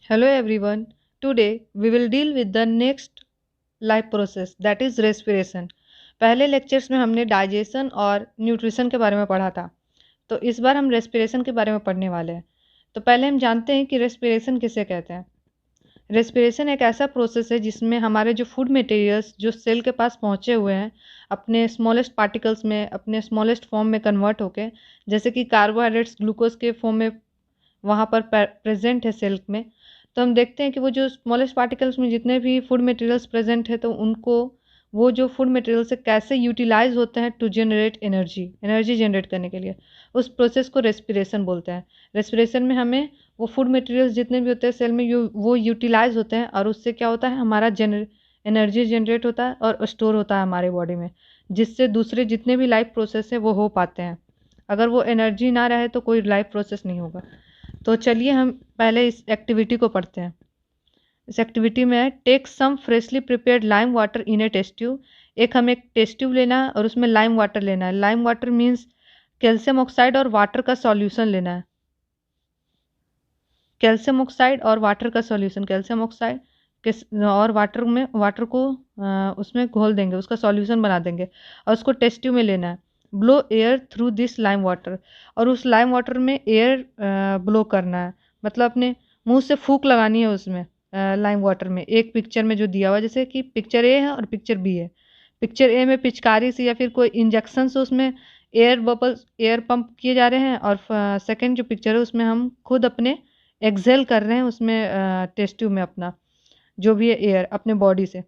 Hello everyone. Today we will deal with the next life process that is respiration. पहले lectures में हमने digestion और nutrition के बारे में पढ़ा था। तो इस बार हम रेस्पिरेशन के बारे में पढ़ने वाले हैं। तो पहले हम जानते हैं कि रेस्पिरेशन किसे कहते हैं। रेस्पिरेशन एक ऐसा प्रोसेस है जिसमें हमारे जो फूड मटेरियल्स जो सेल के पास पहुंचे हुए हैं अपने स्मॉलेस्ट पार्टिकल्स में अपने स्मॉलेस्ट फॉर्म में कन्वर्ट होके, जैसे कि कार्बोहाइड्रेट्स ग्लूकोज के फॉर्म में वहाँ पर प्रेजेंट है सेल में। तो हम देखते हैं कि वो जो स्मॉलेस्ट पार्टिकल्स में जितने भी फूड मटेरियल्स प्रेजेंट है तो उनको वो जो फूड मटेरियल से कैसे यूटिलाइज होते हैं to generate energy energy generate करने के लिए, उस प्रोसेस को रेस्पिरेशन बोलते हैं। रेस्पिरेशन में हमें वो फूड मटेरियल्स जितने भी होते हैं सेल में वो यूटिलाइज होते हैं और उससे क्या होता है, हमारा एनर्जी जनरेट होता है और स्टोर होता है हमारे बॉडी में, जिससे दूसरे जितने भी लाइफ प्रोसेस है वो हो पाते हैं। अगर वो एनर्जी ना रहे तो कोई लाइफ प्रोसेस नहीं होगा। तो चलिए हम पहले इस एक्टिविटी को पढ़ते हैं। इस एक्टिविटी में है take some freshly prepared lime water in a test tube. हमें एक टेस्ट ट्यूब लेना है और उसमें लाइम वाटर लेना है। Lime water means calcium oxide और वाटर का सॉल्यूशन लेना है। कैल्शियम ऑक्साइड और वाटर का सॉल्यूशन, कैल्शियम ऑक्साइड और वाटर को उसमें घोल देंगे, उसका सॉल्यूशन बना देंगे और उसको टेस्ट ट्यूब में लेना है। Blow air through this lime water, और उस लाइम वाटर में एयर ब्लो करना है, मतलब अपने मुंह से फूंक लगानी है उसमें लाइम वाटर में। एक पिक्चर में जो दिया हुआ है, जैसे कि पिक्चर ए है और पिक्चर बी है। पिक्चर ए में पिचकारी से या फिर कोई इंजेक्शन से उसमें एयर बबल्स एयर पंप किए जा रहे हैं, और सेकंड जो पिक्चर है उसमें हम खुद अपने एक्सेल कर रहे हैं उसमें टेस्ट ट्यूब में अपना जो भी है एयर अपने बॉडी से।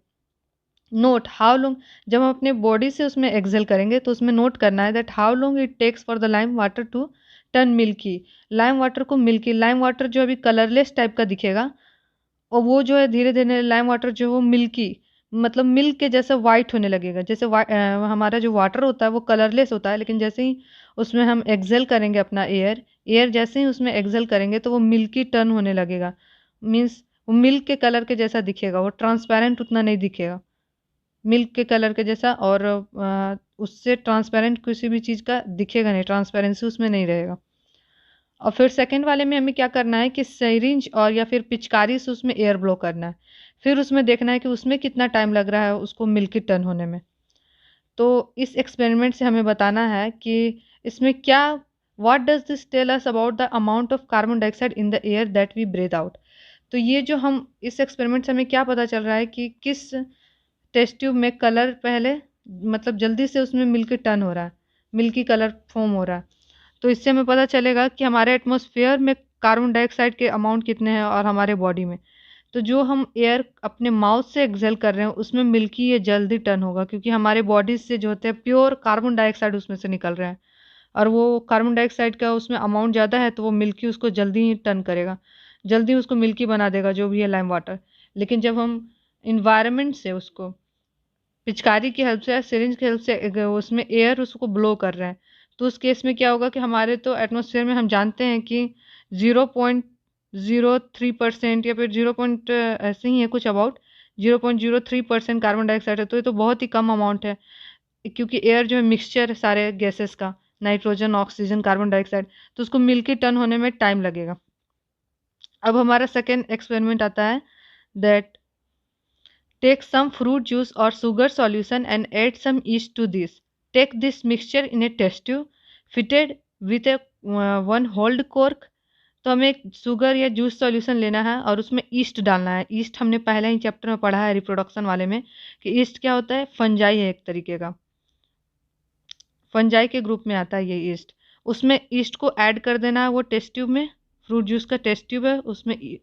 नोट हाउ लॉन्ग, जब हम अपने बॉडी से उसमें एक्सेल करेंगे तो उसमें नोट करना है that how long it takes for the lime water to turn milky. Lime water को मिल्की, लाइम वाटर जो अभी कलरलेस टाइप का दिखेगा और वो जो है धीरे धीरे लाइम वाटर जो है वो मिल्की, मतलब मिल्क के जैसा वाइट होने लगेगा। जैसे हमारा जो वाटर होता है वो कलरलेस होता है, लेकिन जैसे ही उसमें हम एक्सेल करेंगे अपना एयर, एयर जैसे ही उसमें एक्सेल करेंगे तो वो मिल्की टर्न होने लगेगा। मीन्स वो मिल्क के कलर के जैसा दिखेगा, वो ट्रांसपेरेंट उतना नहीं दिखेगा, मिल्क के कलर के जैसा। और उससे ट्रांसपेरेंट किसी भी चीज़ का दिखेगा नहीं, ट्रांसपेरेंसी उसमें नहीं रहेगा। और फिर सेकंड वाले में हमें क्या करना है कि सिरिंज और या फिर पिचकारी से उसमें एयर ब्लो करना है। फिर उसमें देखना है कि उसमें कितना टाइम लग रहा है उसको मिल्की टर्न होने में। तो इस एक्सपेरिमेंट से हमें बताना है कि इसमें क्या, what does this tell us about the amount of carbon dioxide in the air that we breathe out. तो ये जो हम इस एक्सपेरिमेंट से हमें क्या पता चल रहा है कि किस टेस्ट ट्यूब में कलर पहले, मतलब जल्दी से उसमें मिल्की टर्न हो रहा है, मिल्की कलर फॉर्म हो रहा है। तो इससे हमें पता चलेगा कि हमारे एटमॉस्फेयर में कार्बन डाइऑक्साइड के अमाउंट कितने हैं और हमारे बॉडी में। तो जो हम एयर अपने माउथ से एक्सेल कर रहे हैं उसमें मिल्की ये जल्दी टर्न होगा, क्योंकि हमारे बॉडी से जो होते हैं प्योर कार्बन डाइऑक्साइड उसमें से निकल रहे हैं, और वो कार्बन डाइऑक्साइड का उसमें अमाउंट ज़्यादा है तो वो मिल्की उसको जल्दी ही टर्न करेगा, जल्दी उसको मिल्की बना देगा जो भी है लाइम वाटर। लेकिन जब हम इन्वायरमेंट से उसको पिचकारी की हेल्प से या सिरिंज की हेल्प से उसमें एयर उसको ब्लो कर रहे हैं, तो उस केस में क्या होगा कि हमारे तो एटमॉस्फेयर में हम जानते हैं कि 0.03% या फिर 0 पॉइंट ऐसे ही है कुछ अबाउट 0.03% कार्बन डाइऑक्साइड है। तो ये तो बहुत ही कम अमाउंट है, क्योंकि एयर जो है मिक्सचर है सारे गैसेस का, नाइट्रोजन ऑक्सीजन कार्बन डाइऑक्साइड, तो उसको मिल्की टर्न होने में टाइम लगेगा। अब हमारा सेकेंड एक्सपेरिमेंट आता है that take some fruit juice or sugar solution and add some yeast to this. Take this mixture in a test tube fitted with a one hold cork. तो हमें एक शुगर या juice solution लेना है और उसमें ईस्ट डालना है। ईस्ट हमने पहले ही चैप्टर में पढ़ा है रिप्रोडक्शन वाले में कि ईस्ट क्या होता है, फंजाई है एक तरीके का, फंजाई के ग्रुप में आता है ये ईस्ट। उसमें ईस्ट को ऐड कर देना है वो टेस्ट ट्यूब में, फ्रूट जूस का टेस्ट ट्यूब है उसमें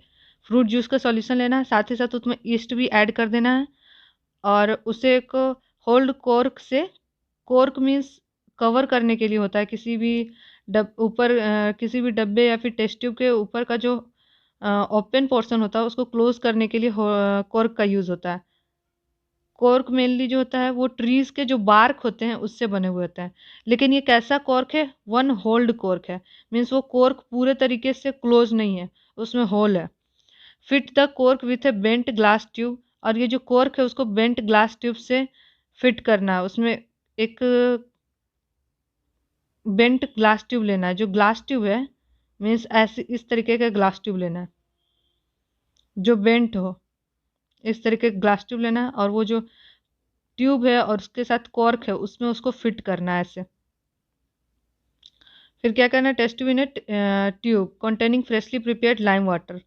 फ्रूट जूस का सॉल्यूशन लेना है, साथ ही साथ उसमें ईस्ट भी ऐड कर देना है और उसे एक होल्ड कॉर्क से, कॉर्क मीन्स कवर करने के लिए होता है किसी भी ऊपर किसी भी डब्बे या फिर टेस्ट ट्यूब के ऊपर का जो ओपन पोर्शन होता है उसको क्लोज करने के लिए कॉर्क का यूज़ होता है। कॉर्क मेनली जो होता है वो ट्रीज के जो बार्क होते हैं उससे बने हुए होते हैं, लेकिन ये कैसा कॉर्क है, वन होल्ड कॉर्क है। मीन्स वो कॉर्क पूरे तरीके से क्लोज नहीं है, उसमें होल है। Fit the cork with A bent glass tube, और ये जो कॉर्क है उसको बेंट ग्लास ट्यूब से फिट करना है। उसमें एक बेंट ग्लास ट्यूब लेना है, जो ग्लास ट्यूब है मीन्स ऐसे इस तरीके का ग्लास ट्यूब लेना है। जो बेंट हो, इस तरीके का ग्लास ट्यूब लेना है और वो जो ट्यूब है और उसके साथ कॉर्क है उसमें उसको फिट करना है ऐसे। फिर क्या करना है, test tube in tube containing freshly prepared lime water.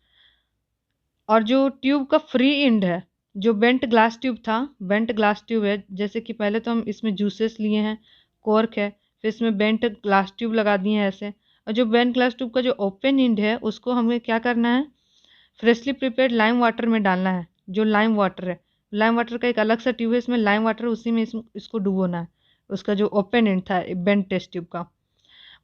और जो ट्यूब का फ्री एंड है, जो बेंट ग्लास ट्यूब था, बेंट ग्लास ट्यूब है, जैसे कि पहले तो हम इसमें जूसेस लिए हैं, कॉर्क है, फिर इसमें बेंट ग्लास ट्यूब लगा दिए हैं ऐसे। और जो बेंट ग्लास ट्यूब का जो ओपन एंड है उसको हमें क्या करना है, फ्रेशली प्रिपेयर्ड लाइम वाटर में डालना है। जो लाइम वाटर है, लाइम वाटर का एक अलग सा ट्यूब है, इसमें लाइम वाटर उसी में इसको डुबोना है, उसका जो ओपन एंड था बेंट टेस्ट ट्यूब का।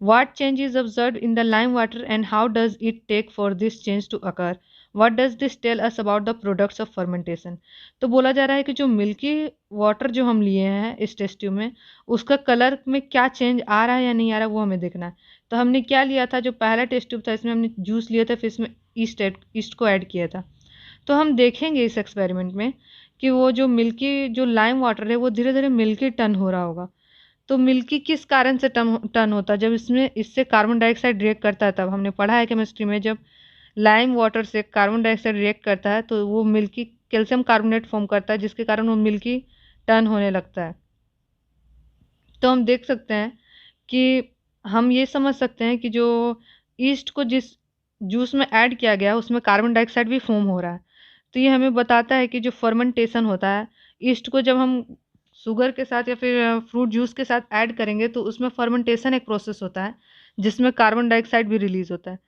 What change is observed in the lime water and how does it take for this change to occur? What does this tell us about the products of fermentation? तो बोला जा रहा है कि जो milky water जो हम लिए हैं इस टेस्ट ट्यूब में, उसका कलर में क्या चेंज आ रहा है या नहीं आ रहा है वो हमें देखना है। तो हमने क्या लिया था, जो पहला टेस्ट ट्यूब था इसमें हमने जूस लिया था, फिर इसमें ईस्ट को ऐड किया था। तो हम देखेंगे इस एक्सपेरिमेंट में कि वो जो मिल्की जो लाइम वाटर है वो धीरे धीरे मिल्की टर्न हो रहा होगा। तो मिल्की किस कारण से टर्न होता है, जब इसमें इससे कार्बन डाइऑक्साइड रिएक्ट करता है। तब हमने पढ़ा है केमिस्ट्री में, जब लाइम वाटर से कार्बन डाइऑक्साइड रिएक्ट करता है तो वो मिल्की कैल्शियम कार्बोनेट फॉर्म करता है, जिसके कारण वो मिल्की टर्न होने लगता है। तो हम देख सकते हैं कि हम ये समझ सकते हैं कि जो ईस्ट को जिस जूस में ऐड किया गया है उसमें कार्बन डाइऑक्साइड भी फॉर्म हो रहा है। तो ये हमें बताता है कि जो फर्मेंटेशन होता है, ईस्ट को जब हम शुगर के साथ या फिर फ्रूट जूस के साथ ऐड करेंगे तो उसमें फर्मेंटेशन एक प्रोसेस होता है जिसमें कार्बन डाइऑक्साइड भी रिलीज होता है।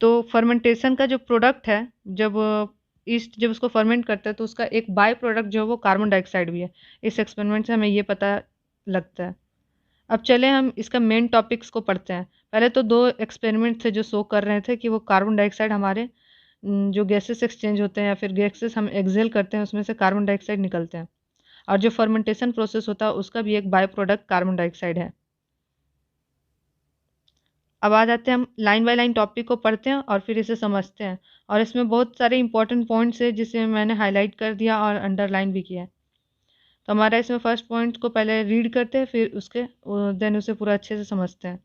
तो फर्मेंटेशन का जो प्रोडक्ट है, जब ईस्ट जब उसको फर्मेंट करता है तो उसका एक बाय प्रोडक्ट जो है वो कार्बन डाइऑक्साइड भी है। इस एक्सपेरिमेंट से हमें ये पता लगता है। अब चले हम इसका मेन टॉपिक्स को पढ़ते हैं। पहले तो दो एक्सपेरिमेंट थे जो शो कर रहे थे कि वो कार्बन डाइऑक्साइड हमारे जो गैसेस एक्सचेंज होते हैं या फिर गैसेस हम एक्सेल करते हैं उसमें से कार्बन डाइऑक्साइड निकलते हैं। और जो फर्मेंटेशन प्रोसेस होता है उसका भी एक बाय प्रोडक्ट कार्बन डाइऑक्साइड है। अब आ जाते हैं हम लाइन बाय लाइन टॉपिक को पढ़ते हैं और फिर इसे समझते हैं। और इसमें बहुत सारे इंपॉर्टेंट पॉइंट्स है जिसे मैंने हाईलाइट कर दिया और अंडरलाइन भी किया है। तो हमारा इसमें फर्स्ट पॉइंट को पहले रीड करते हैं, फिर उसके देन उसे पूरा अच्छे से समझते हैं।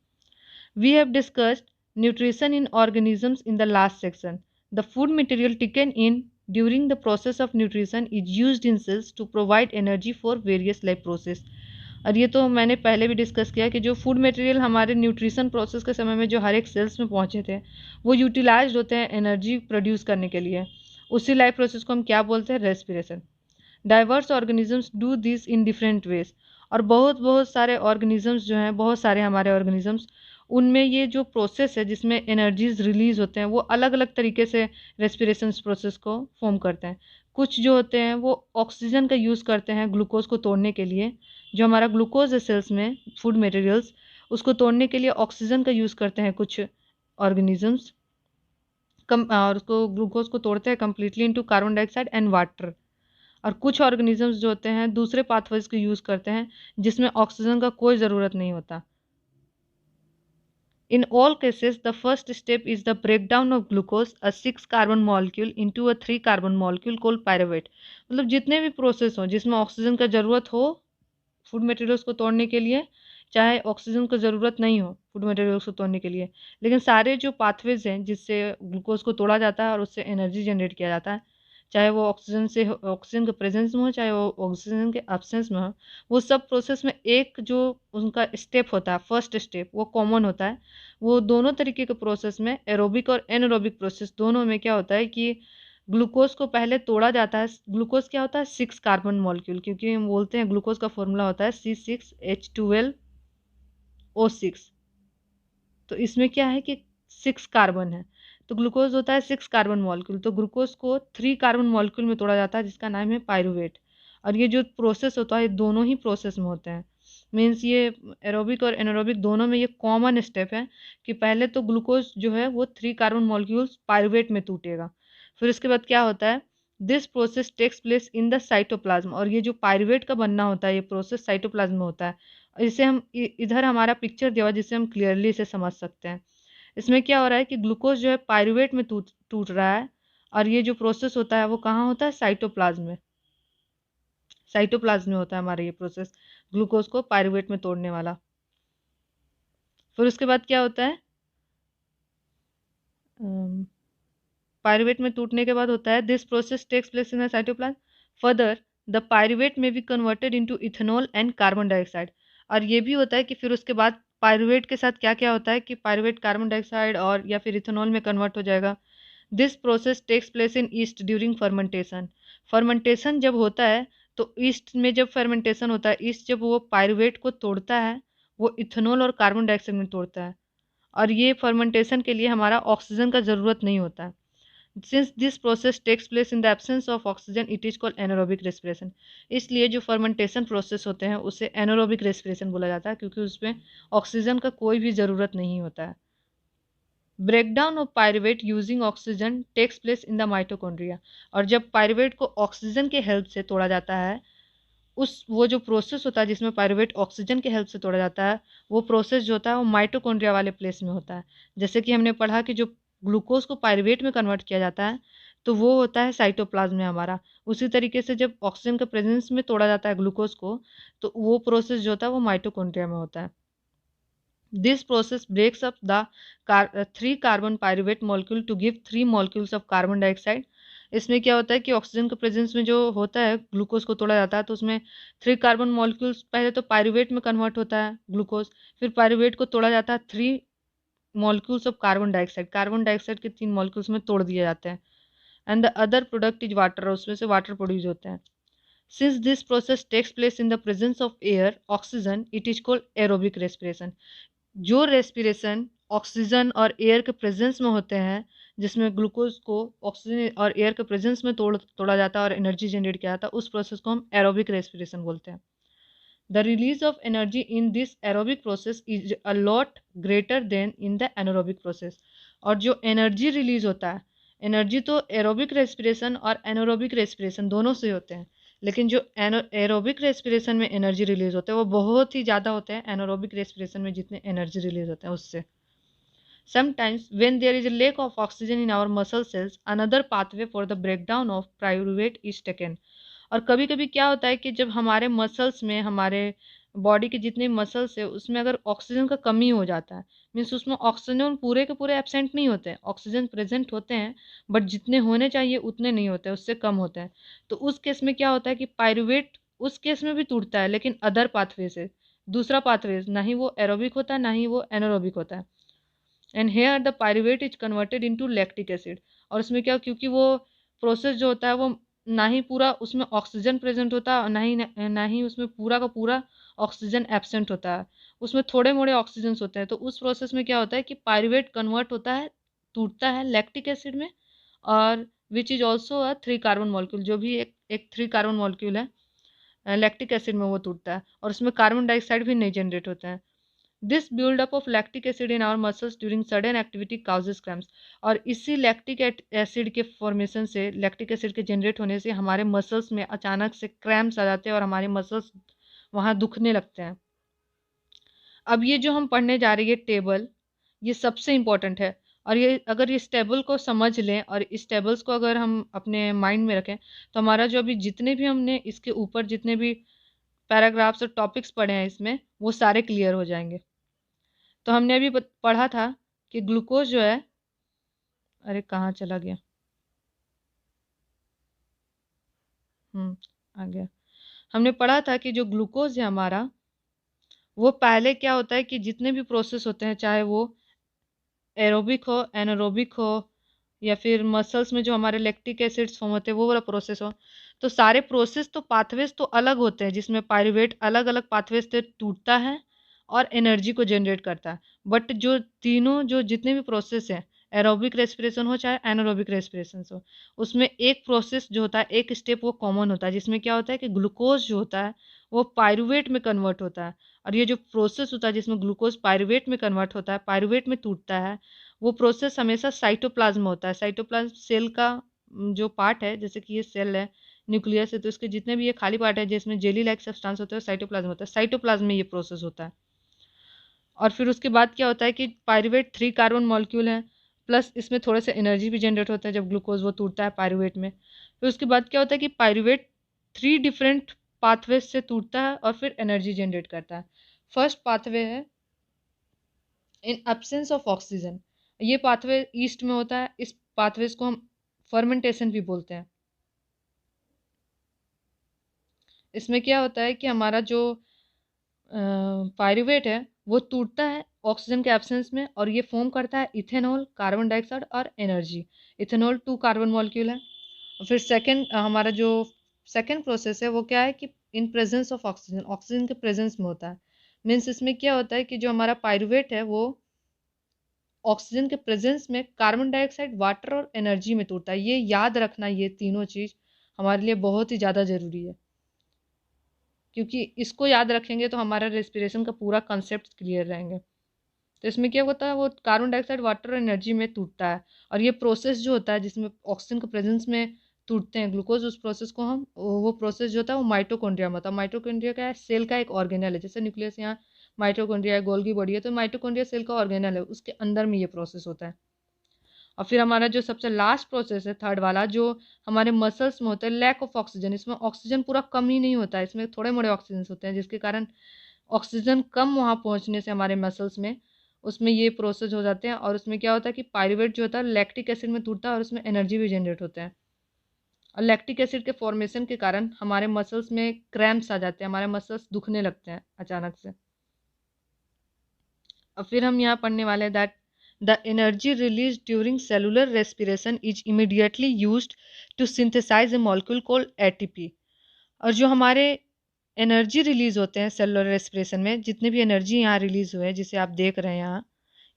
We have discussed nutrition in organisms in the last section. The food material taken in during the process of nutrition is used in cells to provide energy for various life process. और ये तो मैंने पहले भी discuss किया कि जो food material हमारे न्यूट्रिशन प्रोसेस के समय में जो हर एक सेल्स में पहुंचे थे वो यूटिलाइज्ड होते हैं एनर्जी प्रोड्यूस करने के लिए। उसी लाइफ प्रोसेस को हम क्या बोलते हैं, respiration. Diverse organisms do this in different ways. और बहुत बहुत सारे ऑर्गेनिजम्स जो हैं, बहुत सारे हमारे ऑर्गेनिजम्स, उनमें ये जो प्रोसेस है जिसमें एनर्जीज रिलीज होते हैं वो अलग अलग तरीके से रेस्पिरेशन प्रोसेस को फॉर्म करते हैं। कुछ जो होते हैं वो ऑक्सीजन का यूज़ करते हैं ग्लूकोज को तोड़ने के लिए। जो हमारा ग्लूकोज है सेल्स में, फूड मटेरियल्स, उसको तोड़ने के लिए ऑक्सीजन का यूज़ करते हैं कुछ ऑर्गेनिजम्स। कम और उसको ग्लूकोज को तोड़ते हैं completely into carbon dioxide and water. और कुछ ऑर्गेनिजम्स जो होते हैं दूसरे पाथवेज को यूज़ करते हैं जिसमें ऑक्सीजन का कोई ज़रूरत नहीं होता। In all cases, the first step is the breakdown of glucose, a 6 carbon molecule, into a 3 carbon molecule called pyruvate। मतलब जितने भी प्रोसेस हो जिसमें ऑक्सीजन का ज़रूरत हो फूड मटेरियल्स को तोड़ने के लिए, चाहे ऑक्सीजन की ज़रूरत नहीं हो फूड मटेरियल्स को तोड़ने के लिए, लेकिन सारे जो पाथवेज हैं जिससे ग्लूकोज को तोड़ा जाता है और उससे एनर्जी जनरेट किया जाता है, चाहे वो ऑक्सीजन के प्रेजेंस में हो चाहे वो ऑक्सीजन के एब्सेंस में हो, वो सब प्रोसेस में एक जो उनका स्टेप होता है, फर्स्ट स्टेप, वो कॉमन होता है। वो दोनों तरीके के प्रोसेस में, एरोबिक और एनारोबिक प्रोसेस दोनों में क्या होता है कि ग्लूकोज को पहले तोड़ा जाता है। ग्लूकोज क्या होता है, 6 कार्बन मॉलिक्यूल, क्योंकि हम बोलते हैं ग्लूकोज का फॉर्मूला होता है C6H12O6। तो इसमें क्या है कि 6 कार्बन है, तो ग्लूकोज होता है 6 कार्बन मॉलिक्यूल। तो ग्लूकोज को 3 कार्बन मॉलिक्यूल में तोड़ा जाता है जिसका नाम है पायरुवेट। और ये जो प्रोसेस होता है ये दोनों ही प्रोसेस में होते हैं। मीन्स ये एरोबिक और एनारोबिक दोनों में ये कॉमन स्टेप है कि पहले तो ग्लूकोज जो है वो 3 कार्बन मॉलिक्यूल्स पायरुवेट में टूटेगा। फिर उसके बाद क्या होता है, this process takes place in the cytoplasm. और ये जो पायरुवेट का बनना होता है ये प्रोसेस साइटोप्लाज्म में होता है। इसे हम इधर हमारा पिक्चर दिया हुआ है जिससे हम क्लियरली इसे समझ सकते हैं। इसमें क्या हो रहा है कि ग्लूकोज जो है पायरुवेट में टूट टूट रहा है और ये जो प्रोसेस होता है वो कहाँ होता है, साइटोप्लाज्म में। साइटोप्लाज्म में होता है हमारा ये प्रोसेस, ग्लूकोज को पायरुवेट में तोड़ने वाला। फिर उसके बाद क्या होता है, पायरुवेट में टूटने के बाद होता है this process takes place in the cytoplasm. Further the pyruvate may be converted into ethanol and carbon dioxide. और ये भी होता है कि फिर उसके बाद पायरुवेट के साथ क्या क्या होता है कि पायरुवेट कार्बन डाइऑक्साइड और या फिर इथेनॉल में कन्वर्ट हो जाएगा। This process takes place in yeast during fermentation. Fermentation जब होता है तो ईस्ट में जब फर्मेंटेशन होता है, ईस्ट जब वो पायरुवेट को तोड़ता है वो इथेनॉल और कार्बन डाइऑक्साइड में तोड़ता है, और ये फर्मेंटेशन के लिए हमारा ऑक्सीजन का ज़रूरत नहीं होता है। Since this process takes place in the absence of oxygen it is called anaerobic respiration. इसलिए जो फर्मेंटेशन प्रोसेस होते हैं उसे एनारोबिक रेस्पिरेशन बोला जाता है, क्योंकि उसमें ऑक्सीजन का कोई भी ज़रूरत नहीं होता है। Breakdown of pyruvate using oxygen takes place in the mitochondria. और जब पायरुवेट को ऑक्सीजन के हेल्प से तोड़ा जाता है, उस वो जो प्रोसेस होता है जिसमें पायरुवेट ऑक्सीजन के हेल्प से तोड़ा जाता है, वो प्रोसेस जो होता है वो माइटोकॉन्ड्रिया वाले प्लेस में होता है। जैसे कि हमने पढ़ा कि जो ग्लूकोज को पायरुवेट में कन्वर्ट किया जाता है तो वो होता है साइटोप्लाज्म में हमारा। उसी तरीके से जब ऑक्सीजन के प्रेजेंस में तोड़ा जाता है ग्लूकोज को, तो वो प्रोसेस जो होता है वो माइटोकॉन्ड्रिया में होता है। This process breaks up the 3 carbon pyruvate molecule to give 3 molecules of carbon dioxide. इसमें क्या होता है कि ऑक्सीजन के प्रेजेंस में जो होता है ग्लूकोज को तोड़ा जाता है तो उसमें 3 कार्बन मॉलिक्यूल्स पहले तो पायरुवेट में कन्वर्ट होता है ग्लूकोज, फिर पायरुवेट को तोड़ा जाता है 3 मॉलिक्यूल्स ऑफ कार्बन डाइऑक्साइड के 3 मॉलिक्यूल्स में तोड़ दिए जाते हैं, and the other product is water, उसमें से वाटर प्रोड्यूस होते हैं। Since this process takes place in the presence of air oxygen it is called aerobic respiration. जो रेस्पिरेशन ऑक्सीजन और एयर के प्रेजेंस में होते हैं, जिसमें ग्लूकोज को ऑक्सीजन और एयर के प्रेजेंस में तोड़ा जाता है और एनर्जी जनरेट किया जाता है, उस प्रोसेस को हम एरोबिक रेस्पिरेशन बोलते हैं। The release of energy in this aerobic process is a lot greater then in the anaerobic process. और जो एनर्जी रिलीज होता है, एनर्जी तो एरोबिक रेस्पिरेशन और एनारोबिक रेस्पिरेशन दोनों से होते हैं, लेकिन जो एरोबिक रेस्पिरेशन में एनर्जी रिलीज होता है वो बहुत ही ज़्यादा होते हैं एनारोबिक रेस्पिरेशन में जितने एनर्जी रिलीज होते हैं उससे। Sometimes, when there is a lack of oxygen in our muscle cells, another pathway for the breakdown of pyruvate is taken. और कभी कभी क्या होता है कि जब हमारे मसल्स में, हमारे बॉडी के जितने मसल्स है उसमें अगर ऑक्सीजन का कमी हो जाता है, मीन्स उसमें ऑक्सीजन पूरे के पूरे एब्सेंट नहीं होते हैं, ऑक्सीजन प्रेजेंट होते हैं बट जितने होने चाहिए उतने नहीं होते, उससे कम होते हैं, तो उस केस में क्या होता है कि पायरुवेट उस केस में भी टूटता है, लेकिन अदर पाथवे से, दूसरा पाथवे, ना ही वो एरोबिक होता है ना ही वो एनारोबिक होता है। And here the pyruvate is converted into lactic acid. और उसमें क्या, क्योंकि वो प्रोसेस जो होता है वो ना ही पूरा उसमें ऑक्सीजन प्रेजेंट होता है और ना ही उसमें पूरा का पूरा ऑक्सीजन एब्सेंट होता है, उसमें थोड़े मोड़े ऑक्सीजन होते हैं। तो उस प्रोसेस में क्या होता है कि पायरुवेट कन्वर्ट होता है, टूटता है लैक्टिक एसिड में, और which is also a 3 carbon molecule, जो भी एक 3 कार्बन मॉलिक्यूल है लैक्टिक एसिड में वो टूटता है, और उसमें कार्बन डाइऑक्साइड भी नहीं जनरेट होता है। This buildup of lactic acid in our muscles during sudden activity causes cramps। और इसी लैक्टिक एसिड के फॉर्मेशन से, लैक्टिक एसिड के जनरेट होने से हमारे मसल्स में अचानक से क्रैम्प्स आ जाते हैं और हमारे मसल्स वहाँ दुखने लगते हैं। अब ये जो हम पढ़ने जा रही है टेबल, ये सबसे इम्पोर्टेंट है, और ये अगर इस टेबल को समझ लें और इस टेबल्स को अगर हम अपने माइंड में रखें तो हमारा जो अभी जितने भी हमने इसके ऊपर जितने भी पैराग्राफ्स और टॉपिक्स पढ़े हैं इसमें, वो सारे क्लियर हो जाएंगे। तो हमने अभी पढ़ा था कि ग्लूकोज जो है, अरे कहाँ चला गया, आ गया। हमने पढ़ा था कि जो ग्लूकोज है हमारा, वो पहले क्या होता है कि जितने भी प्रोसेस होते हैं, चाहे वो एरोबिक हो, एनारोबिक हो, या फिर मसल्स में जो हमारे लैक्टिक एसिड्स फॉर्म होते हैं वो वाला प्रोसेस हो, तो सारे प्रोसेस तो पाथवेज तो अलग होते हैं, जिसमें पायरुवेट अलग अलग पाथवेज से टूटता है और एनर्जी को जनरेट करता है। बट जो तीनों जो जितने भी प्रोसेस हैं, एरोबिक रेस्पिरेशन हो चाहे एनारोबिक रेस्पिरेशन हो, उसमें एक प्रोसेस जो होता है, एक स्टेप वो कॉमन होता है, जिसमें क्या होता है कि ग्लूकोज जो होता है वो पायरुवेट में कन्वर्ट होता है। और ये जो प्रोसेस होता है जिसमें ग्लूकोज पायरुवेट में कन्वर्ट होता है, पायरुवेट में टूटता है, वो प्रोसेस हमेशा साइटोप्लाज्म में होता है। साइटोप्लाज्म सेल का जो पार्ट है, जैसे कि ये सेल है, न्यूक्लियस है, तो इसके जितने भी ये खाली पार्ट है जिसमें जेली लाइक सब्सटेंस होता है, साइटोप्लाज्म होता है, साइटोप्लाज्म में ये प्रोसेस होता है। और फिर उसके बाद क्या होता है कि पायरुवेट 3 कार्बन मॉलिक्यूल है, प्लस इसमें थोड़ा सा एनर्जी भी जनरेट होता है जब ग्लूकोज वो टूटता है पायरुवेट में। फिर उसके बाद क्या होता है कि पायरुवेट 3 डिफरेंट पाथवेज से टूटता है और फिर एनर्जी जनरेट करता है। फर्स्ट पाथवे है इन एब्सेंस ऑफ ऑक्सीजन, ये पाथवे ईस्ट में होता है, इस पाथवेज को हम फर्मेंटेशन भी बोलते हैं। इसमें क्या होता है कि हमारा जो पायरुवेट है वो टूटता है ऑक्सीजन के एब्सेंस में और ये फॉर्म करता है इथेनॉल, कार्बन डाइऑक्साइड और एनर्जी। इथेनॉल 2 कार्बन मॉलिक्यूल है। और फिर सेकंड हमारा जो सेकंड प्रोसेस है वो क्या है कि in presence of oxygen, oxygen के प्रेजेंस में होता है। मीन्स इसमें क्या होता है कि जो हमारा पायरुवेट है वो ऑक्सीजन के प्रेजेंस में कार्बन डाइऑक्साइड, वाटर और एनर्जी में टूटता है। ये याद रखना, ये तीनों चीज़ हमारे लिए बहुत ही ज़्यादा ज़रूरी है, क्योंकि इसको याद रखेंगे तो हमारा रेस्पिरेशन का पूरा कंसेप्ट क्लियर रहेंगे। तो इसमें क्या होता है, वो कार्बन डाइऑक्साइड, वाटर और एनर्जी में टूटता है। और ये प्रोसेस जो होता है जिसमें ऑक्सीजन के प्रेजेंस में टूटते हैं ग्लूकोज, उस प्रोसेस को हम वो प्रोसेस जो होता है वो माइटोकॉन्ड्रिया में होता है। माइटोकॉन्ड्रिया क्या है, सेल का एक ऑर्गेनल है। जैसे न्यूक्लियस यहाँ माइटोकॉन्ड्रिया है, गोल्गी बॉडी है, तो माइटोकॉन्ड्रिया सेल का ऑर्गेनल है, उसके अंदर में ये प्रोसेस होता है। और फिर हमारा जो सबसे लास्ट प्रोसेस है थर्ड वाला, जो हमारे मसल्स में होता है, लैक ऑफ ऑक्सीजन। इसमें ऑक्सीजन पूरा कम ही नहीं होता है, इसमें थोड़े मोड़े ऑक्सीजन होते हैं, जिसके कारण ऑक्सीजन कम वहाँ पहुँचने से हमारे मसल्स में उसमें ये प्रोसेस हो जाते हैं। और उसमें क्या होता है कि पायरुवेट जो होता है लैक्टिक एसिड में टूटता है और उसमें एनर्जी भी जनरेट होता है। और लैक्टिक एसिड के फॉर्मेशन के कारण हमारे मसल्स में क्रैम्प्स आ जाते हैं, हमारे मसल्स दुखने लगते हैं अचानक से। और फिर हम यहाँ पढ़ने वाले हैं that the energy release during cellular respiration is immediately used to synthesise a molecule called ATP. और जो हमारे एनर्जी रिलीज होते हैं सेलुलर रेस्पिरेशन में, जितने भी एनर्जी यहाँ रिलीज हुए हैं जिसे आप देख रहे हैं यहाँ,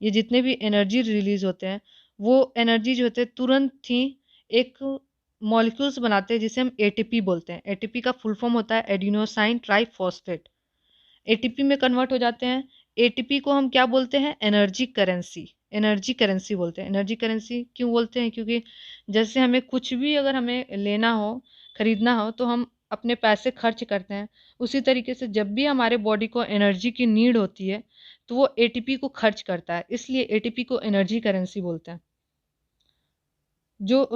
ये जितने भी एनर्जी रिलीज होते हैं वो एनर्जी जो होते हैं तुरंत ही एक मॉलिक्यूल्स बनाते हैं जिसे हम एटीपी बोलते हैं। एटीपी का फुल फॉर्म होता है एडिनोसाइन ट्राइफॉस्फेट। एटीपी में कन्वर्ट हो जाते हैं। एटीपी को हम क्या बोलते हैं, एनर्जी करेंसी। एनर्जी करेंसी बोलते हैं। एनर्जी करेंसी क्यों बोलते हैं, क्योंकि जैसे हमें कुछ भी अगर हमें लेना हो, खरीदना हो, तो हम अपने पैसे खर्च करते हैं। उसी तरीके से जब भी हमारे बॉडी को एनर्जी की नीड होती है तो वो एटीपी को खर्च करता है, इसलिए एटीपी को एनर्जी करेंसी बोलते हैं। जो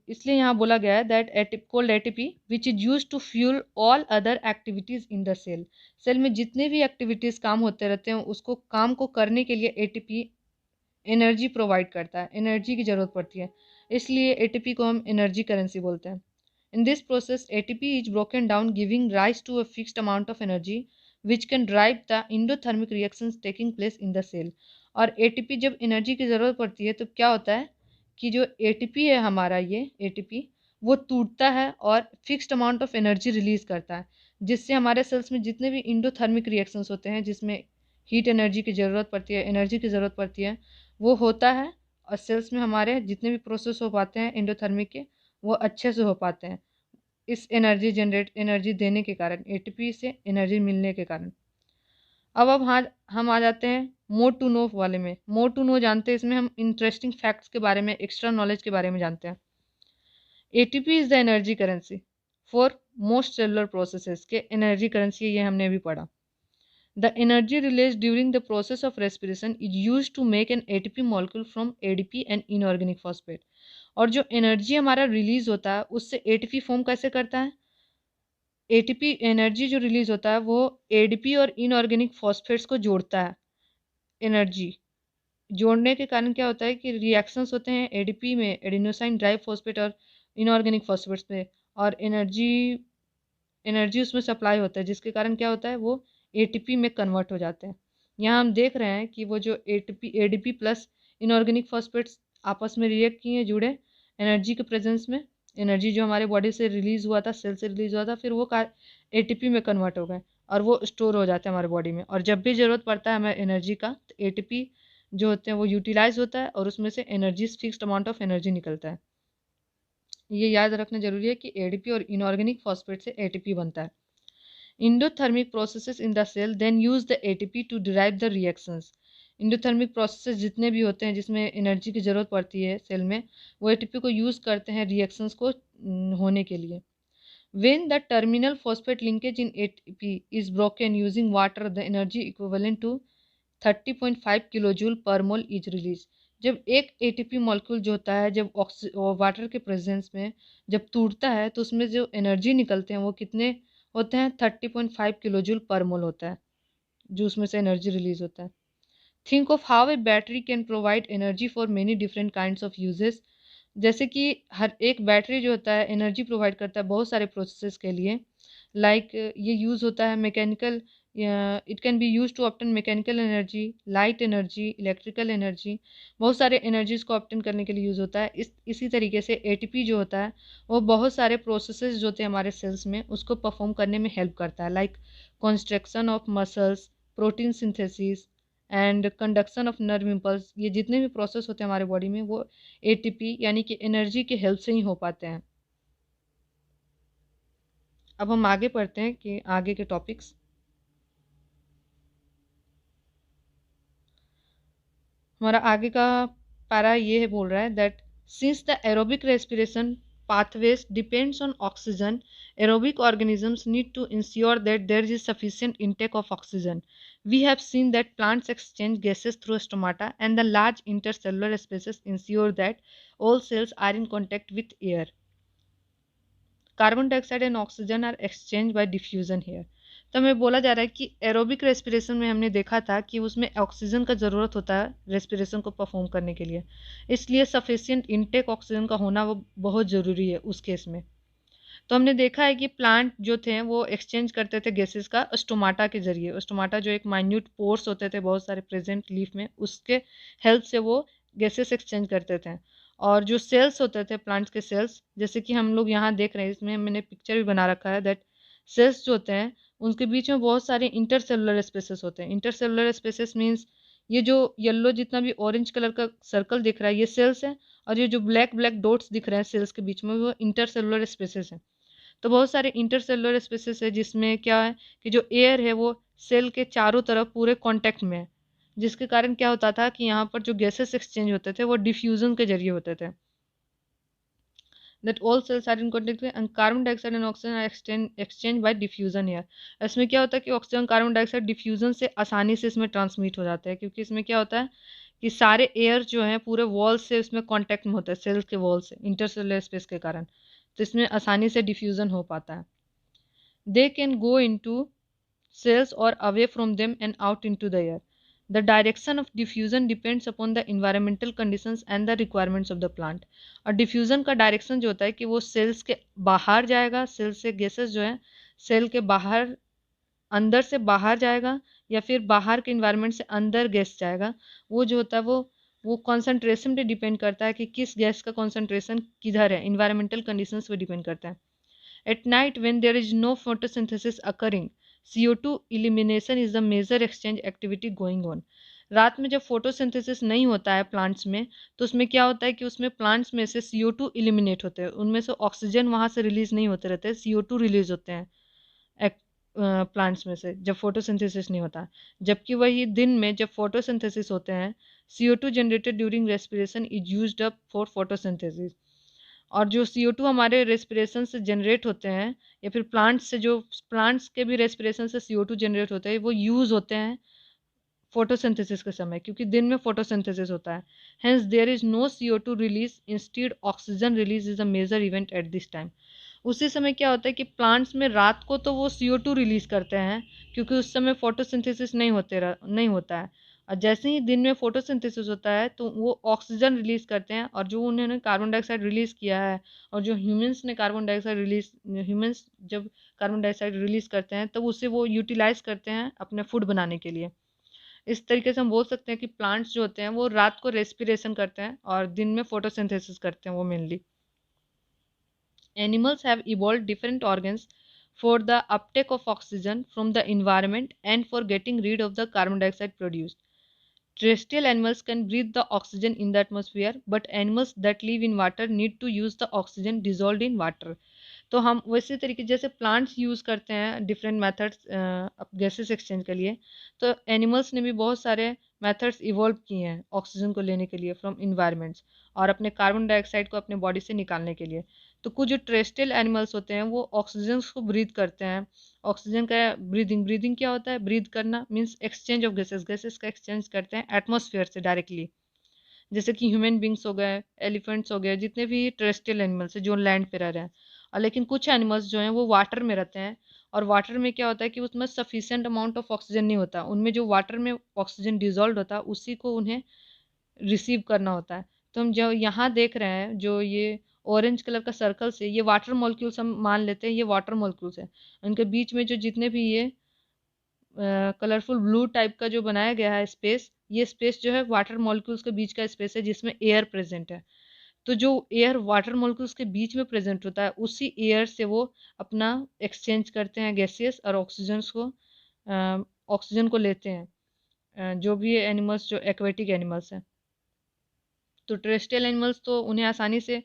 इसलिए यहाँ बोला गया है that called ATP which is use to fuel all other activities in the cell. Cell में जितने भी एक्टिविटीज काम होते रहते हैं उसको काम को करने के लिए एटीपी एनर्जी प्रोवाइड करता है, एनर्जी की जरूरत पड़ती है, इसलिए एटीपी को हम एनर्जी करेंसी बोलते हैं। In this process ATP is broken down giving rise to a fixed amount of energy which can drive the endothermic reactions taking place in the cell. और एटीपी जब एनर्जी की ज़रूरत पड़ती है तो क्या होता है कि जो एटीपी है हमारा, ये एटीपी वो टूटता है और fixed amount of energy release करता है, जिससे हमारे सेल्स में जितने भी इंडोथर्मिक रिएक्शंस होते हैं जिसमें हीट एनर्जी की ज़रूरत पड़ती है, एनर्जी की ज़रूरत पड़ती है, वो होता है। और सेल्स में हमारे जितने भी प्रोसेस हो पाते हैं इंडोथर्मिक के, वो अच्छे से हो पाते हैं इस एनर्जी देने के कारण, एटीपी से एनर्जी मिलने के कारण। अब हाँ, हम आ जाते हैं मोर टू नो वाले में। मोर टू नो जानते हैं, इसमें हम इंटरेस्टिंग फैक्ट्स के बारे में, एक्स्ट्रा नॉलेज के बारे में जानते हैं। ATP is the energy currency for most cellular processes के एनर्जी करेंसी, ये हमने भी पढ़ा। The energy release during the process of respiration is use to make an ATP molecule from ADP and inorganic phosphate. और जो energy हमारा release होता है उससे एटीपी फॉर्म कैसे करता है, एटीपी एनर्जी जो रिलीज होता है वो एडीपी और इनऑर्गेनिक फॉस्फेट्स को जोड़ता है। एनर्जी जोड़ने के कारण क्या होता है कि रिएक्शंस होते हैं एडीपी में, एडिनोसाइन ट्राइफॉस्फेट और इनऑर्गेनिक फॉस्फेट्स में, और एनर्जी एनर्जी उसमें सप्लाई होता है, जिसके कारण क्या होता है वो एटीपी में कन्वर्ट हो जाते हैं। यहाँ हम देख रहे हैं कि वो जो एडीपी प्लस इनऑर्गेनिक फॉस्फेट्स आपस में रिएक्ट किए, जुड़े एनर्जी के प्रेजेंस में। एनर्जी जो हमारे बॉडी से रिलीज हुआ था, सेल से रिलीज हुआ था, फिर वो एटीपी में कन्वर्ट हो गए और वो स्टोर हो जाते हैं हमारे बॉडी में। और जब भी ज़रूरत पड़ता है हमें एनर्जी का, तो एटीपी जो होते हैं वो यूटिलाइज होता है और उसमें से energy, fixed amount of energy निकलता है। ये याद रखना जरूरी है कि एडीपी और इनऑर्गेनिक फॉस्फेट से एटीपी बनता है। Endothermic processes in the cell then use the ATP to derive the reactions. Endothermic processes जितने भी होते हैं जिसमें एनर्जी की ज़रूरत पड़ती है सेल में, वो एटीपी को यूज़ करते हैं रिएक्शंस को होने के लिए। When the terminal phosphate linkage in ATP is broken using water, the energy equivalent to 30.5 kilojoule पर मोल इज रिलीज। जब एक एटीपी मॉलिक्यूल जो होता है जब वाटर के प्रेजेंस में जब टूटता है तो उसमें जो एनर्जी निकलते हैं वो कितने होते हैं, 30.5 किलोजूल पर मोल होता है जो उसमें से एनर्जी रिलीज होता है। Think of how a battery can provide energy for many different kinds of uses. जैसे कि हर एक बैटरी जो होता है एनर्जी प्रोवाइड करता है बहुत सारे प्रोसेसेस के लिए। लाइक ये यूज़ होता है mechanical, it can be use to obtain mechanical energy, light energy, electrical energy, बहुत सारे एनर्जीज को ऑब्टेन करने के लिए यूज़ होता है। इसी तरीके से एटीपी जो होता है वो बहुत सारे प्रोसेसेस जो होते हैं हमारे सेल्स में उसको परफॉर्म करने में हेल्प करता है। Like construction of muscles, protein synthesis and conduction of nerve impulse, ये जितने भी प्रोसेस होते हैं हमारे बॉडी में वो एटीपी यानी कि एनर्जी के हेल्प से ही हो पाते हैं। अब हम आगे पढ़ते हैं कि आगे के टॉपिक्स। हमारा आगे का पैरा ये बोल रहा है that since the aerobic respiration pathways depends on oxygen, aerobic organisms need to ensure that there is sufficient intake of oxygen. We have seen that plants exchange gases through stomata and the large intercellular spaces ensure that all cells are in contact with air. Carbon dioxide and oxygen are exchange by diffusion here. तो हमें बोला जा रहा है कि aerobic respiration में हमने देखा था कि उसमें ऑक्सीजन का ज़रूरत होता है रेस्पिरेशन को परफॉर्म करने के लिए, इसलिए सफिशिएंट इनटेक ऑक्सीजन का होना वो बहुत ज़रूरी है उस केस में। तो हमने देखा है कि प्लांट जो थे वो एक्सचेंज करते थे गैसेस का स्टोमाटा के जरिए। स्टोमाटा जो एक माइन्यूट पोर्स होते थे बहुत सारे प्रेजेंट लीफ में, उसके हेल्प से वो गैसेस एक्सचेंज करते थे। और जो सेल्स होते थे प्लांट्स के सेल्स, जैसे कि हम लोग यहाँ देख रहे हैं, इसमें मैंने पिक्चर भी बना रखा है दैट सेल्स जो होते हैं उनके बीच में बहुत सारे इंटरसेलुलर स्पेसेस होते हैं। इंटरसेलुलर स्पेसेस मीन्स ये जो येलो जितना भी ऑरेंज कलर का सर्कल दिख रहा है ये सेल्स है, और ये जो ब्लैक ब्लैक डॉट्स दिख रहे हैं सेल्स के बीच में वो इंटरसेलुलर स्पेसेस हैं। तो बहुत सारे इंटरसेलुलर स्पेसेस है जिसमें क्या है कि जो एयर है वो सेल के चारों तरफ पूरे कांटेक्ट में है, जिसके कारण क्या होता था कि यहाँ पर जो गैसेस एक्सचेंज होते थे वो डिफ्यूजन के जरिए होते थे। that all cells are in contact with and carbon dioxide and oxygen are exchange by diffusion here। इसमें क्या होता है कि ऑक्सीजन कार्बन डाइऑक्साइड डिफ्यूजन से आसानी से इसमें ट्रांसमिट हो जाता है, क्योंकि इसमें क्या होता है कि सारे एयर जो है पूरे वॉल से इसमें कांटेक्ट में होता है, सेल्स के वॉल से इंटरसेलुलर स्पेस के कारण, तो इसमें आसानी से डिफ्यूजन हो पाता है। They can go into cells or away from them and out into the air. The direction of diffusion depends upon the environmental conditions and the requirements of the plant। और डिफ्यूजन का direction जो होता है कि वो sales के बाहर जाएगा, सेल से गैसेस जो है सेल के बाहर अंदर से बाहर जाएगा या फिर बाहर के इन्वायरमेंट से अंदर गैस जाएगा, वो जो होता है वो कॉन्सेंट्रेशन पे डिपेंड करता है कि किस गैस का कॉन्सेंट्रेशन किधर है, इन्वायरमेंटल कंडीशंस पे डिपेंड करता है। At night, when there is no photosynthesis occurring, CO2 elimination is the major exchange activity going on। रात में जब फोटोसिंथेसिस नहीं होता है प्लांट्स में, तो उसमें क्या होता है कि उसमें प्लांट्स में से CO2 इलिमिनेट होते हैं, उनमें से ऑक्सीजन वहाँ से रिलीज नहीं होते रहते, CO2 रिलीज होते हैं प्लांट्स में से जब फोटोसिंथेसिस नहीं होता। जबकि वही दिन में जब फोटोसिंथेसिस होते हैं, CO2 generated during respiration is used up for photosynthesis. और जो CO2 हमारे रेस्पिरेशन से जनरेट होते हैं या फिर प्लांट्स से, जो प्लांट्स के भी रेस्पिरेशन से CO2 जनरेट होते हैं, वो यूज़ होते हैं फोटोसिंथेसिस के समय, क्योंकि दिन में फोटोसिंथेसिस होता है। Hence there is no CO2 release, instead oxygen release is a major event at this time. उसी समय क्या होता है कि प्लांट्स में रात को तो वो CO2 रिलीज करते हैं, क्योंकि उस समय फोटोसिंथेसिस नहीं होता है। और जैसे ही दिन में फोटोसिंथेसिस होता है तो वो ऑक्सीजन रिलीज करते हैं, और जो उन्होंने कार्बन डाइऑक्साइड रिलीज किया है, और जो ह्यूमंस ने कार्बन डाइऑक्साइड रिलीज, ह्यूमंस जब कार्बन डाइऑक्साइड रिलीज करते हैं तब उसे वो यूटिलाइज करते हैं अपने फूड बनाने के लिए। इस तरीके से हम बोल सकते हैं कि प्लांट्स जो होते हैं वो रात को रेस्पिरेशन करते हैं और दिन में फोटोसिंथेसिस करते हैं वो mainly. Animals have evolved different organs for the uptake of oxygen from the environment and for getting rid of the carbon dioxide produced। Terrestrial animals can breathe the oxygen in the atmosphere, but animals that live in water need to use the oxygen dissolved in water। तो हम वैसे तरीके जैसे plants use करते हैं different methods gases exchange के लिए, तो एनिमल्स ने भी बहुत सारे मेथड्स इवॉल्व किए हैं ऑक्सीजन को लेने के लिए फ्रॉम इन्वायरमेंट्स, और अपने कार्बन डाइऑक्साइड को अपने बॉडी से निकालने के लिए। तो कुछ जो टेरेस्ट्रियल एनिमल्स होते हैं वो ऑक्सीजन को ब्रीथ करते हैं। ऑक्सीजन का ब्रीदिंग क्या होता है, ब्रीथ करना मीन्स एक्सचेंज ऑफ गैसेस का एक्सचेंज करते हैं एटमोसफियर से डायरेक्टली, जैसे कि ह्यूमन बींग्स हो गए, एलिफेंट्स हो गए, जितने भी टेरेस्ट्रियल एनिमल्स हैं जो लैंड पे रह रहे हैं। और लेकिन कुछ एनिमल्स जो हैं वो वाटर में रहते हैं, और वाटर में क्या होता है कि उसमें सफिशिएंट अमाउंट ऑफ ऑक्सीजन नहीं होता, उनमें जो वाटर में ऑक्सीजन डिजॉल्व होता है उसी को उन्हें रिसीव करना होता है। तो हम जो यहाँ देख रहे हैं, जो ये ऑरेंज कलर का सर्कल से, ये वाटर मॉलिक्यूल्स हम मान लेते हैं, ये वाटर मॉलिक्यूल्स हैं। उनके बीच में जो जितने भी ये कलरफुल ब्लू टाइप का जो बनाया गया है स्पेस, ये स्पेस जो है वाटर मॉलिक्यूल्स के बीच का स्पेस है जिसमें एयर प्रेजेंट है। तो जो एयर वाटर मॉलिक्यूल्स के बीच में प्रेजेंट होता है, उसी एयर से वो अपना एक्सचेंज करते हैं गैसियस और ऑक्सीजन को लेते हैं, जो भी एनिमल्स जो एक्वेटिक एनिमल्स हैं। तो टेरेस्ट्रियल एनिमल्स तो उन्हें आसानी से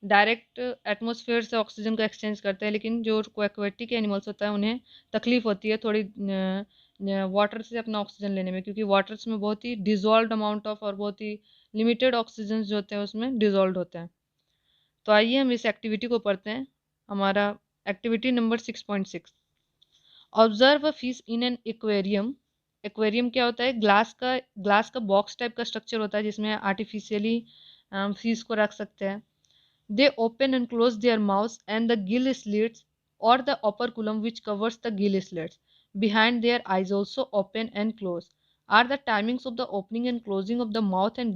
डायरेक्ट एटमॉस्फेयर से ऑक्सीजन का एक्सचेंज करते हैं, लेकिन जो एक्वेटिक एनिमल्स होता है उन्हें तकलीफ होती है थोड़ी वाटर से अपना ऑक्सीजन लेने में, क्योंकि वाटर्स में बहुत ही डिजॉल्व अमाउंट ऑफ और बहुत ही लिमिटेड ऑक्सीजन जो होते हैं उसमें डिजॉल्व होते हैं। तो आइए हम इस एक्टिविटी को पढ़ते हैं। हमारा activity number 6.6, observe a fish in an aquarium. Aquarium क्या होता है? ग्लास का बॉक्स टाइप का स्ट्रक्चर होता है जिसमें आर्टिफिशियली फिश को रख सकते हैं। They open and close their mouths and the gill slits or the operculum which covers the gill slits behind their eyes also open and close. Are the timings of the opening and closing of the mouth and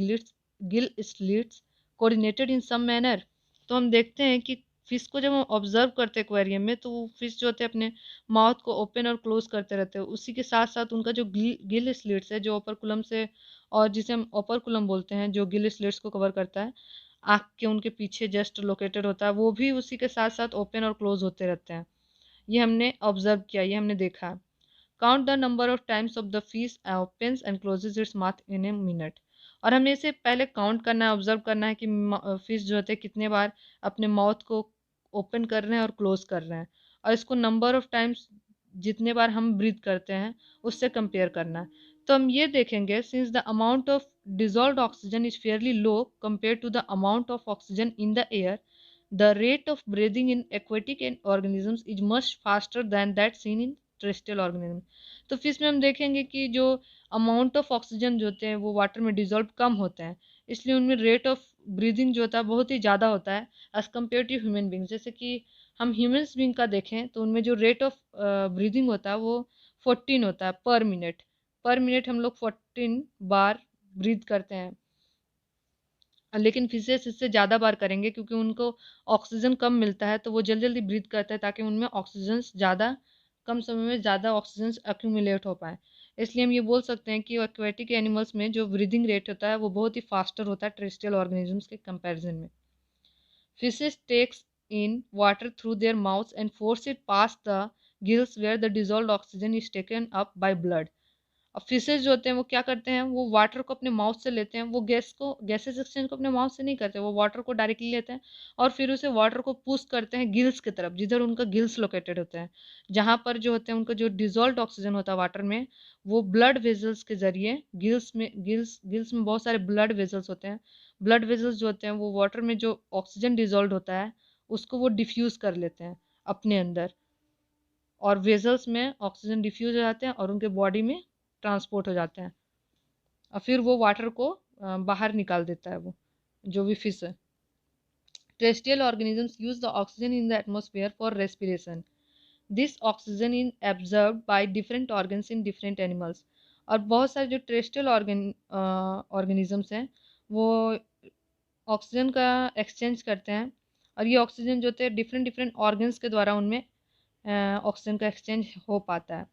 gill slits coordinated in some manner? तो हम देखते हैं कि fish को जब हम observe करते हैं एक्वेरियम में, तो वो फिश जो होते हैं अपने माउथ को ओपन और क्लोज करते रहते हैं। उसी के साथ साथ उनका जो गिल स्लिट्स है, जो ओपरकुलम से, और जिसे हम ओपरकुलम बोलते हैं, जो गिल स्लिट्स को कवर करता है, आँख के उनके पीछे जस्ट लोकेटेड होता है, वो भी उसी के साथ साथ ओपन और क्लोज होते रहते हैं। ये हमने ऑब्जर्व किया, ये हमने देखा। Count the number of times of the fish opens and closes its mouth in a minute. और हमें इसे पहले काउंट करना है, ऑब्जर्व करना है कि फिश जो होते हैं कितने बार अपने माउथ को ओपन कर रहे हैं और क्लोज कर रहे हैं, और इसको नंबर ऑफ टाइम्स जितने बार हम ब्रीथ करते हैं उससे कंपेयर करना है। तो हम ये देखेंगे, since the amount of dissolved oxygen is fairly low compared to the amount of oxygen in the air, the rate of breathing in aquatic organisms is much faster than that seen in terrestrial organisms. तो fish में हम देखेंगे कि जो amount of oxygen जो होते हैं वो वाटर में डिजॉल्व कम होते हैं, इसलिए उनमें रेट ऑफ ब्रीदिंग जो होता है बहुत ही ज़्यादा होता है as compare to human being. जैसे कि हम ह्यूमन्स बींग का देखें तो उनमें जो रेट ऑफ ब्रीदिंग होता है वो 14 होता है पर मिनट। पर मिनट हम लोग 14 बार ब्रीथ करते हैं, लेकिन फिशेस इससे ज़्यादा बार करेंगे क्योंकि उनको ऑक्सीजन कम मिलता है, तो वो जल्दी जल्दी ब्रीथ करते हैं ताकि उनमें ऑक्सीजन ज़्यादा, कम समय में ज़्यादा ऑक्सीजन अक्यूमुलेट हो पाए। इसलिए हम ये बोल सकते हैं कि एक्वेटिक एनिमल्स में जो ब्रीदिंग रेट होता है वो बहुत ही फास्टर होता है टेरेस्ट्रियल ऑर्गेनिजम्स के कंपैरिजन में। Fishes takes in water through their mouths and force it past the gills where the dissolved oxygen is taken up by blood. अब फिशेज जो होते हैं वो क्या करते हैं, वो वाटर को अपने माउथ से लेते हैं, वो गैसेस एक्सचेंज को अपने माउथ से नहीं करते, वो वाटर को डायरेक्टली लेते हैं और फिर उसे वाटर को पुश करते हैं गिल्स की तरफ, जिधर उनका गिल्स लोकेटेड होते हैं, जहाँ पर जो होते हैं उनका जो डिजोल्व ऑक्सीजन होता है वाटर में, वो ब्लड वेजल्स के जरिए गिल्स में बहुत सारे ब्लड वेजल्स होते हैं। ब्लड वेजल्स जो होते हैं वो वाटर में जो ऑक्सीजन डिजोल्व होता है उसको वो डिफ्यूज़ कर लेते हैं अपने अंदर, और वेजल्स में ऑक्सीजन डिफ्यूज हो जाते हैं और उनके बॉडी में ट्रांसपोर्ट हो जाते हैं, और फिर वो वाटर को बाहर निकाल देता है वो जो भी फिश है। Terrestrial organisms use the oxygen in the atmosphere for respiration. This oxygen in एब्जर्व by different organs in different animals. और बहुत सारे जो टेरेस्ट्रियल ऑर्गेनिजम्स हैं वो ऑक्सीजन का एक्सचेंज करते हैं, और ये ऑक्सीजन जो होते हैं डिफरेंट डिफरेंट ऑर्गन्स के द्वारा उनमें ऑक्सीजन का एक्सचेंज हो पाता है।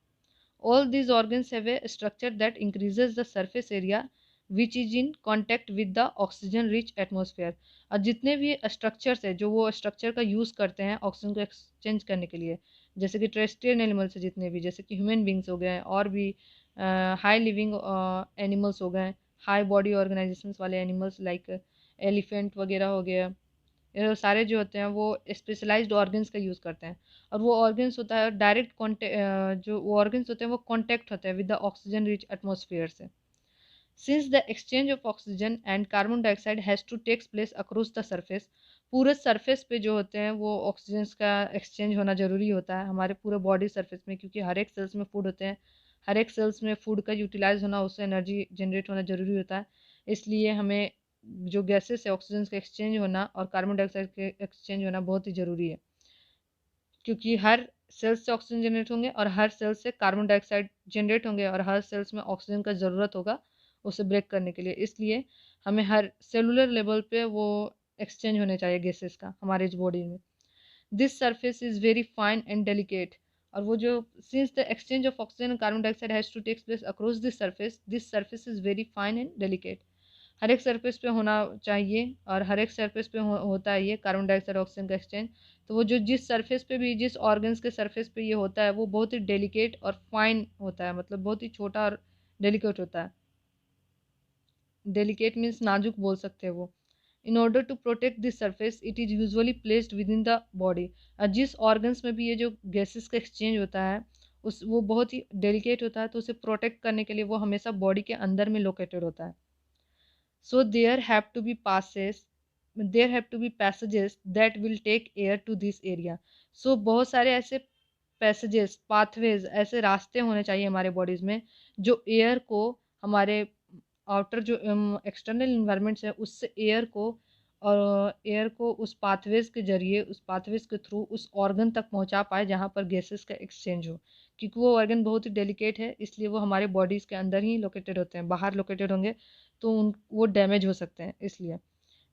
All these organs have a structure that increases the surface area which is in contact with the oxygen rich atmosphere। और जितने भी स्ट्रक्चर्स है जो वो स्ट्रक्चर का यूज़ करते हैं ऑक्सीजन को एक्सचेंज करने के लिए, जैसे कि टेरेस्ट्रियल एनिमल्स है जितने भी, जैसे कि ह्यूमन बींग्स हो गए और भी हाई लिविंग एनिमल्स हो गए, हाई बॉडी ऑर्गेनाइजेशंस वाले एनिमल्स लाइक एलिफेंट वगैरह हो गया, ये सारे जो होते हैं वो स्पेशलाइज्ड ऑर्गन्स का यूज़ करते हैं। और वो ऑर्गन्स होता है डायरेक्ट कॉन्टेक्ट, जो वो ऑर्गन्स होते हैं वो कॉन्टेक्ट होते हैं with the oxygen rich atmosphere से। Since the exchange of oxygen and carbon dioxide has to takes place across the surface, पूरे सरफेस पे जो होते हैं वो ऑक्सीजन का एक्सचेंज होना ज़रूरी होता है हमारे पूरे बॉडी सरफेस में, क्योंकि हर एक सेल्स में फूड होते हैं, हर एक सेल्स में फूड का यूटिलाइज होना, उससे एनर्जी जनरेट होना ज़रूरी होता है। इसलिए हमें जो गैसेस है ऑक्सीजन का एक्सचेंज होना और कार्बन डाइऑक्साइड के एक्सचेंज होना बहुत ही ज़रूरी है, क्योंकि हर सेल्स से ऑक्सीजन जनरेट होंगे और हर सेल्स से कार्बन डाइऑक्साइड जनरेट होंगे और हर सेल्स में ऑक्सीजन का ज़रूरत होगा उसे ब्रेक करने के लिए। इसलिए हमें हर सेलुलर लेवल पे वो एक्सचेंज होने चाहिए गैसेस का हमारे इस बॉडी में। This surface is very fine and delicate, और वो जो since the exchange of oxygen and carbon dioxide has to takes place across this surface is very fine and delicate. हर एक सरफेस पे होना चाहिए, और हर एक सरफेस पे होता है ये कार्बन डाइऑक्साइड ऑक्सीजन का एक्सचेंज। तो वो जो जिस सरफेस पे भी, जिस ऑर्गन्स के सरफेस पे ये होता है, वो बहुत ही डेलिकेट और फाइन होता है, मतलब बहुत ही छोटा और डेलिकेट होता है। डेलिकेट मीन्स नाजुक बोल सकते हैं वो। In order to protect this surface it is usually placed within the body. जिस ऑर्गन्स में भी ये जो गैसेस का एक्सचेंज होता है उस वो बहुत ही डेलिकेट होता है, तो उसे प्रोटेक्ट करने के लिए वो हमेशा बॉडी के अंदर में लोकेटेड होता है। So there have to be passages that will take air to this area. So बहुत सारे ऐसे पैसेजेस, पाथवेज, ऐसे रास्ते होने चाहिए हमारे बॉडीज में जो एयर को हमारे आउटर जो एक्सटर्नल इन्वायरमेंट्स है उससे एयर को उस पाथवेज के जरिए, उस पाथवेज के थ्रू उस ऑर्गन तक पहुंचा पाए जहां पर गैसेस का एक्सचेंज हो। क्योंकि वो ऑर्गन बहुत ही डेलिकेट है, इसलिए वो हमारे बॉडीज के अंदर ही लोकेटेड होते हैं। बाहर लोकेटेड होंगे तो वो डैमेज हो सकते हैं, इसलिए।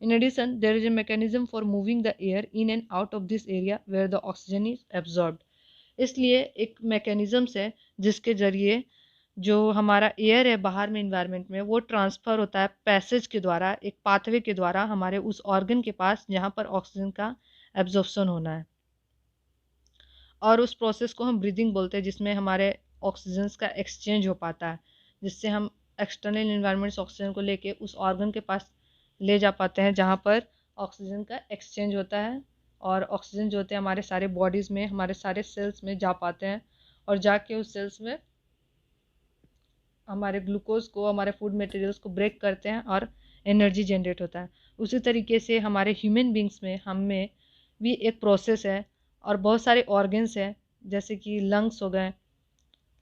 In addition, there is a mechanism for moving the air in and out of this area where the oxygen is absorbed. इसलिए एक मैकेनिज्म्स है जिसके जरिए जो हमारा एयर है बाहर में इन्वायरमेंट में वो ट्रांसफ़र होता है पैसेज के द्वारा, एक पाथवे के द्वारा हमारे उस ऑर्गन के पास जहाँ पर ऑक्सीजन का एब्जॉर्प्शन होना है। और उस प्रोसेस को हम ब्रीदिंग बोलते हैं, जिसमें हमारे ऑक्सीजन का एक्सचेंज हो पाता है, जिससे हम एक्सटर्नल इन्वायरमेंट से ऑक्सीजन को लेके उस ऑर्गन के पास ले जा पाते हैं जहाँ पर ऑक्सीजन का एक्सचेंज होता है। और ऑक्सीजन जो होते हैं हमारे सारे बॉडीज़ में, हमारे सारे सेल्स में जा पाते हैं, और जाके उस सेल्स में हमारे ग्लूकोज को, हमारे फूड मटेरियल्स को ब्रेक करते हैं और एनर्जी जनरेट होता है। उसी तरीके से हमारे ह्यूमन बींग्स में, हम में भी एक प्रोसेस है और बहुत सारे ऑर्गन्स हैं, जैसे कि लंग्स हो गए।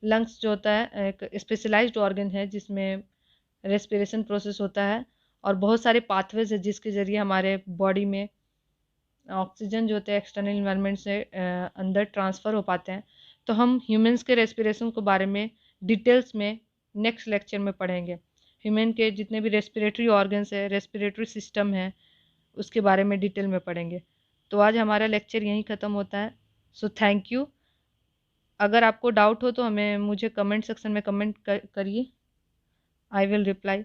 लंग्स जो होता है एक स्पेशलाइज्ड ऑर्गन है जिसमें रेस्पिरेशन प्रोसेस होता है, और बहुत सारे पाथवेज है जिसके ज़रिए हमारे बॉडी में ऑक्सीजन जो होते हैं एक्सटर्नल इन्वायरमेंट से अंदर ट्रांसफ़र हो पाते हैं। तो हम ह्यूमंस के रेस्पिरेशन के बारे में डिटेल्स में नेक्स्ट लेक्चर में पढ़ेंगे। ह्यूमन के जितने भी रेस्पिरेटरी ऑर्गन्स है, रेस्पिरेटरी सिस्टम है, उसके बारे में डिटेल में पढ़ेंगे। तो आज हमारा लेक्चर यहीं ख़त्म होता है। So thank you. अगर आपको डाउट हो तो मुझे कमेंट सेक्शन में कमेंट करिए, आई विल रिप्लाई।